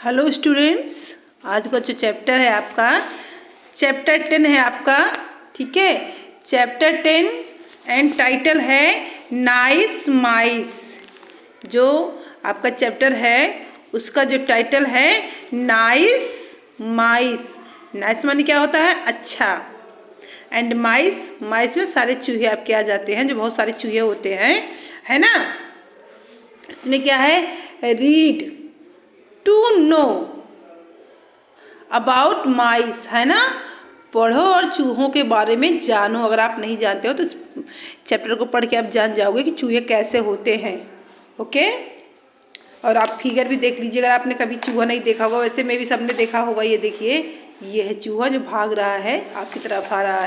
Hello students, आज का जो चैप्टर है आपका चैप्टर 10 है आपका। ठीक है, चैप्टर 10 एंड टाइटल है नाइस माइस। जो आपका चैप्टर है उसका जो टाइटल है नाइस माइस। नाइस माने क्या होता है? अच्छा। एंड माइस, माइस में सारे चूहे आपके आ जाते हैं, जो बहुत सारे चूहे होते हैं, है ना। इसमें क्या है? रीड टू नो अबाउट माइस, है ना। पढ़ो और चूहों के बारे में जानो। अगर आप नहीं जानते हो तो इस चैप्टर को पढ़ के आप जान जाओगे कि चूहे कैसे होते हैं। ओके, और आप फिगर भी देख लीजिए अगर आपने कभी चूहा नहीं देखा होगा। वैसे में भी सबने देखा होगा। ये देखिए, ये है चूहा जो भाग रहा है, आपकी तरफ आ रहा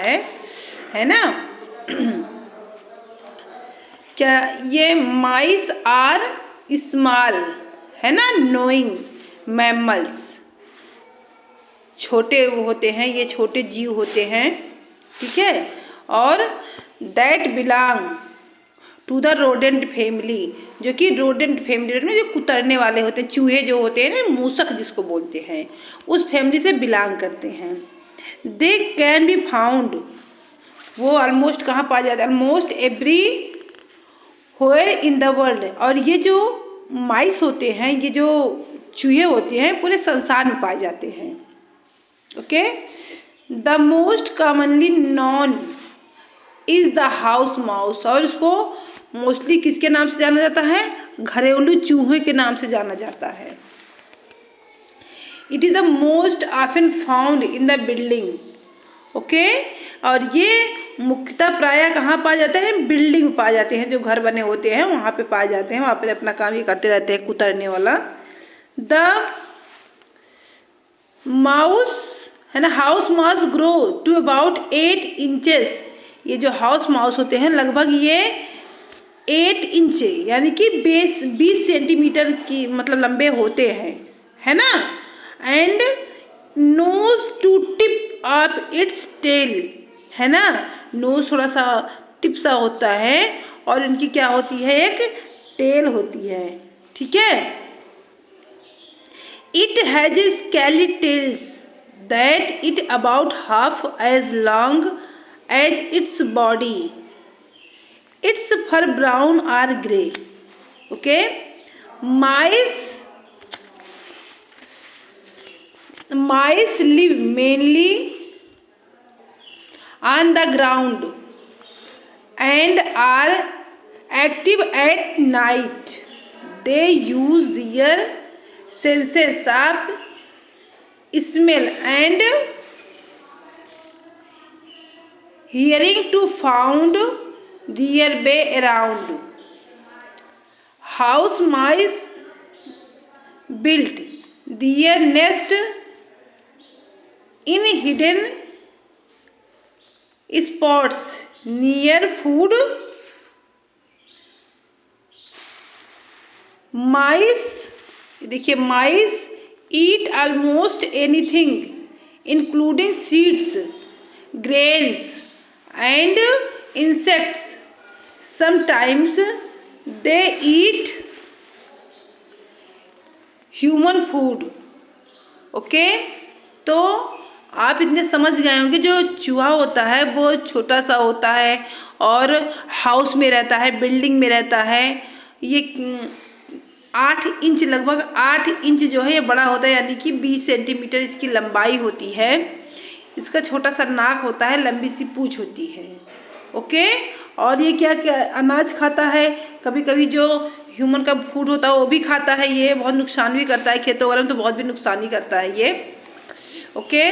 है ना। क्या ये माइस आर स्मॉल, है ना, नोइंग मैमल्स। छोटे वो होते हैं, ये छोटे जीव होते हैं, ठीक है। और that belong to the rodent family, जो कि रोडेंट फैमिली में जो कुतरने वाले होते हैं, चूहे जो होते हैं ना, मूसक जिसको बोलते हैं, उस फैमिली से बिलोंग करते हैं। दे कैन बी फाउंड, वो ऑलमोस्ट कहाँ पाया जाता है? Almost every where in the world. और ये जो माइस होते हैं, ये जो चूहे होते हैं, पूरे संसार में पाए जाते हैं। Okay, the most commonly non is the house mouse. और इसको मोस्टली किसके नाम से जाना जाता है? घरेलू चूहे के नाम से जाना जाता है। It is the most often found in the building. Okay, और ये मुख्यतः प्रायः कहाँ पाए जाते हैं? बिल्डिंग में पाए जाते हैं। जो घर बने होते हैं वहाँ पे पाए जाते हैं, वहाँ पे अपना काम ही करते रहते हैं, कुतरने वाला। द माउस, है ना, house mouse grow to about 8 inches. ये जो हाउस माउस होते हैं लगभग ये 8 इंच यानी कि 20 सेंटीमीटर की मतलब लंबे होते हैं, है ना। And nose to tip of its tail, है ना। नोज थोड़ा सा टिप सा होता है और इनकी क्या होती है? एक टेल होती है, ठीक है। It has scaly tails that it about half as long as its body. Its fur brown or grey. Okay, mice live mainly on the ground and are active at night. They use their senses of smell and hearing to find their way around. House mice build their nest in hidden spots near food. Mice, देखिए, mice eat almost anything including seeds, grains and insects. Sometimes they eat human food. Okay, तो आप इतने समझ गए होंगे जो चूहा होता है वो छोटा सा होता है और हाउस में रहता है, बिल्डिंग में रहता है। ये 8 इंच, लगभग 8 इंच जो है ये बड़ा होता है, यानी कि 20 सेंटीमीटर इसकी लंबाई होती है। इसका छोटा सा नाक होता है, लंबी सी पूँछ होती है। ओके, और ये क्या क्या अनाज खाता है, कभी कभी जो ह्यूमन का फूड होता है वो भी खाता है। ये बहुत नुकसान भी करता है, खेतों वगैरह में तो बहुत भी नुकसान ही करता है ये। ओके,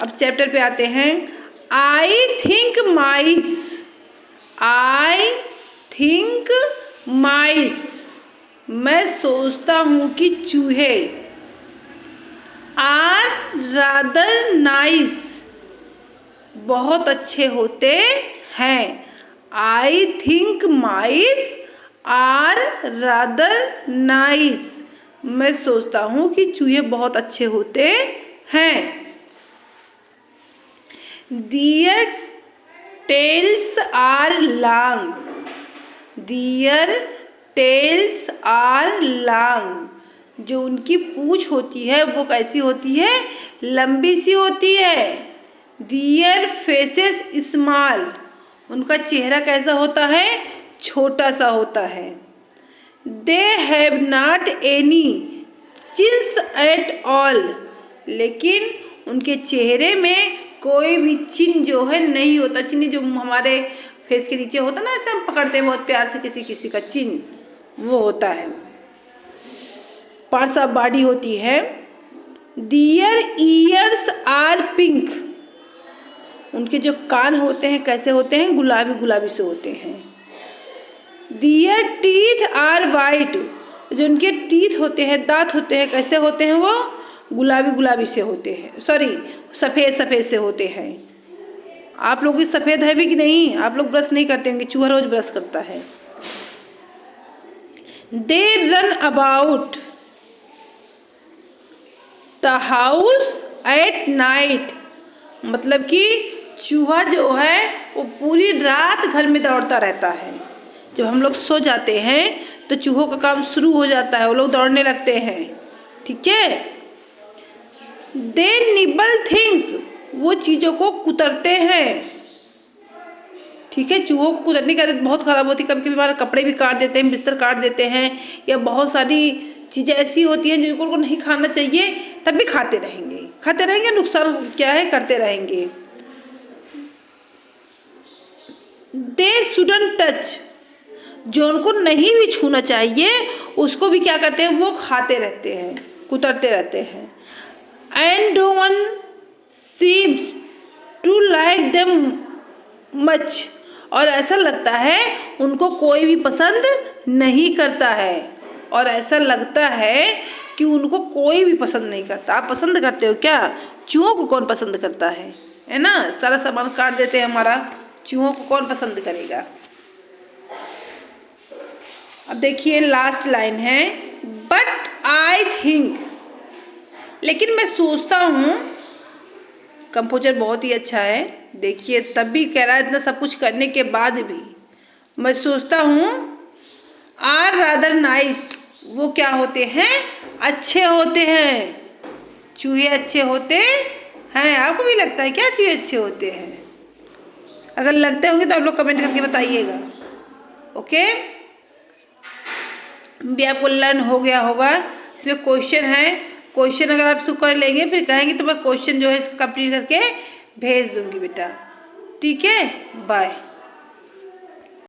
अब चैप्टर पे आते हैं। आई थिंक माइस, मैं सोचता हूँ कि चूहे। आर रादर नाइस, बहुत अच्छे होते हैं। I think mice are rather nice, मैं सोचता हूँ कि चूहे बहुत अच्छे होते हैं। Their tails are long. Their tails are long. जो उनकी पूंछ होती है वो कैसी होती है, लंबी सी होती है। देयर फेसेस स्मॉल, उनका चेहरा कैसा होता है, छोटा सा होता है। They have not any chins at all, लेकिन उनके चेहरे में कोई भी चिन्ह जो है नहीं होता। चिन्ह जो हमारे फेस के नीचे होता ना, ऐसे हम पकड़ते हैं बहुत प्यार से किसी किसी का चिन्ह, वो होता है। पार्ट्स ऑफ बॉडी होती है। दियर ईयर्स आर पिंक, उनके जो कान होते हैं कैसे होते हैं, गुलाबी गुलाबी से होते हैं। दियर टीथ आर वाइट, जो उनके टीथ होते हैं, दांत होते हैं, कैसे होते हैं, वो गुलाबी गुलाबी से होते हैं, सॉरी सफ़ेद सफ़ेद से होते हैं। आप लोग भी सफ़ेद है भी कि नहीं, आप लोग ब्रश नहीं करते होंगे, चूहा रोज ब्रश करता है। They run about the house at night, मतलब कि चूहा जो है वो पूरी रात घर में दौड़ता रहता है। जब हम लोग सो जाते हैं तो चूहों का काम शुरू हो जाता है, वो लोग दौड़ने लगते हैं, ठीक है। दे निबल थिंग्स, वो चीज़ों को कुतरते हैं, ठीक है। चूहों को कुतरने की आदत बहुत ख़राब होती है, कभी कभी हमारे कपड़े भी काट देते हैं, बिस्तर काट देते हैं, या बहुत सारी चीज़ें ऐसी होती हैं जिनको नहीं खाना चाहिए, तब भी खाते रहेंगे, नुकसान क्या है करते रहेंगे। दे शुडंट टच, जो उनको नहीं भी छूना चाहिए उसको भी क्या करते हैं, वो खाते रहते हैं, कुतरते रहते हैं। And no one seems to like them much, और ऐसा लगता है उनको कोई भी पसंद नहीं करता है, और ऐसा लगता है कि उनको कोई भी पसंद नहीं करता। आप पसंद करते हो क्या? चूहों को कौन पसंद करता है ना, सारा सामान काट देते हैं हमारा, चूहों को कौन पसंद करेगा। अब देखिए लास्ट लाइन है, बट आई थिंक, लेकिन मैं सोचता हूँ। कंपोजर बहुत ही अच्छा है, देखिए तब भी कह रहा है इतना सब कुछ करने के बाद भी, मैं सोचता हूँ आर रादर नाइस, वो क्या होते हैं, अच्छे होते हैं। चूहे अच्छे होते हैं, आपको भी लगता है क्या चूहे अच्छे होते हैं? अगर लगते होंगे तो आप लोग कमेंट करके बताइएगा, ओके। भी आपको लर्न हो गया होगा। इसमें क्वेश्चन है, क्वेश्चन अगर आप इसको कर लेंगे फिर कहेंगे तो मैं क्वेश्चन जो है इसको कंप्लीट करके भेज दूंगी बेटा, ठीक है। बाय।